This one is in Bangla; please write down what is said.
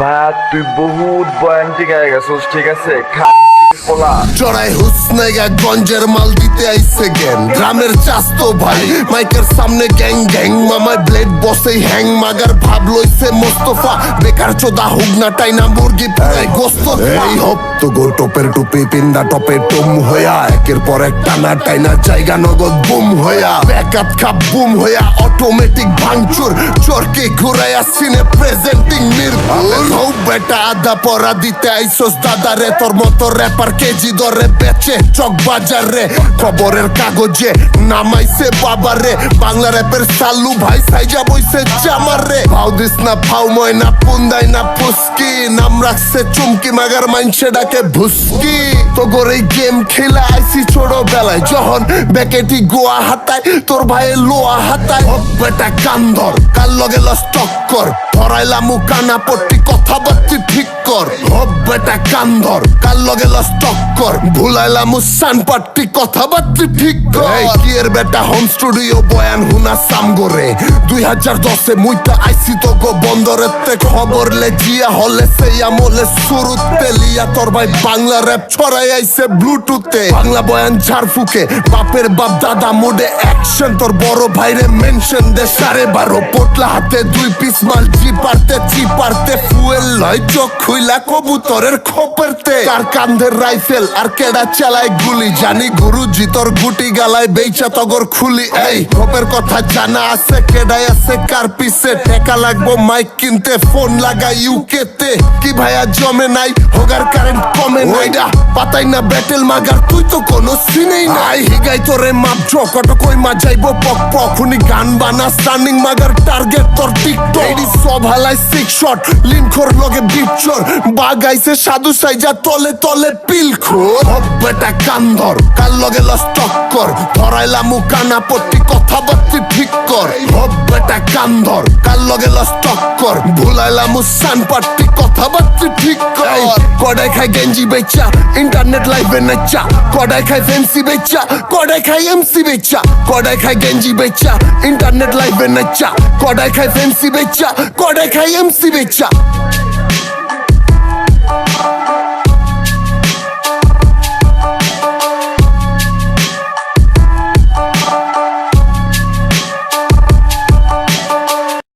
ভাই তুই বহুত বয়ান টিকায় গেছিস, ঠিক আছে? চড়াই হুসনেগা গঞ্জের মাল দিতে আইছে জ্ঞান গ্রামের চাস্তো ভাই মাইকের সামনে গ্যাং গ্যাং মামায় ব্লেড বসে হ্যাং মাগার ভাব লইছে মোস্তফা বেকার চোদা হুগনা টাইনা মুরগি পুরাই গোস্ত এই হপ তো গো টপের টুপি পিন্দা টপে টুম হইয়া একের পর এক টানা টাইনা জায়গা নগদ বুম হইয়া ব্যাকআপ খাপ বুম হইয়া অটোমেটিক ভাঙচুর চরকে ঘুরাইয়া সিনে প্রেজেন্টিং নির্ভুল হও বেটা আদা পরা দিতে আইসোস দাদা রে তোর মতো র্যাপার কেজি দরে বেচে চক বাজারে খবরের কাগজে নামাইছে বাবারে বাংলা র্যাপের সালু ভাই সাইজা বইছে জামারে ভাও দিস না ফাও ময়না পুন্দাই না ফুসকি নাম রাখছে চুমকি মাগার মাইনছে ডাকে ভুসকি তো গোরে গেম খেলা আইসি ছোট বেলায় যখন ব্যাকেটি গোয়া হাতায় তোর ভাইয়ের লোয়া হাতায় বেটা কান্দর কাল লগে লস টক্কর ধরাইলামু কানা পট্টি কথাবার্তি ঠিক কর হব বেটা কান্দর কাল লগে লস টক্কর ভুলাইলামু সানপাট্টি কথাবার্তি ঠিক কর কি এর বেটা হোম স্টুডিও বয়ান হুনা সামগরে 2010 মুইটা আইসি তো গো বন্দরেতে খবর লে জিয়া হলে সেই আমলে শুরুতে লিয়া তোর ভাই বাংলা র্যাপ ছড়াই আইছে ব্লুটুথে বাংলা বয়ান ঝাড়ফুকে বাপের বাপ দাদা মোডে অ্যাকশন তোর বড় ভাইরে মেনশন দে 12.5 পোটলা হাতে 2 পিস মাল চিপারতে ফুয়েল লয় চোখ খুইলা কবুতরের খোপেরতে কার কান্ধের রাইফেল আর কেডা চালায় গুলি জানি গুরুজি তোর গুটি গালায় বেইচা তগর খুলি এই খোপের কথা জানা আছে কেডাই আছে কার পিছে টাকা লাগবো মাইক কিনতে ফোন লাগা ইউকেতে কি ভাইয়া জমে নাই হোগার কারেন্ট কমে নাইডা পাতাই না ব্যাটেল মাগার তুই তো কোনো সিনেই নাই হিগাই তোরে মাপ কত কই মা যাইবো পক পক হুনি গান বানা স্টার্নিং মাগার টার্গেট তোর টিকটক এই সব হালাই সিক্স শট লিনখোর লগে বিপচর বাগাইছে সাধু সাইজা তলে তলে পিলখোর হব বেটা কান্দর কাল লগে লস টক্কর ধরাইলামু কানা পট্টি কথাবার্তি ঠিক কর হব বেটা কান্দর কাল লগে লস টক্কর ভুলাইলামু সানপাট্টি কথাবার্তি ঠিক কর কডাই খাই গেঞ্জি বেচা ইন্টারনেট লাইভে নাচা কডাই খাই ফেন্সি বেচা কডাই খাই এমসি বেচা কডাই খাই গেঞ্জি বেচা ইন্টারনেট লাইভে নাচা কডাই খাই ফেন্সি বেচা কডাই খাই এমসি বেচা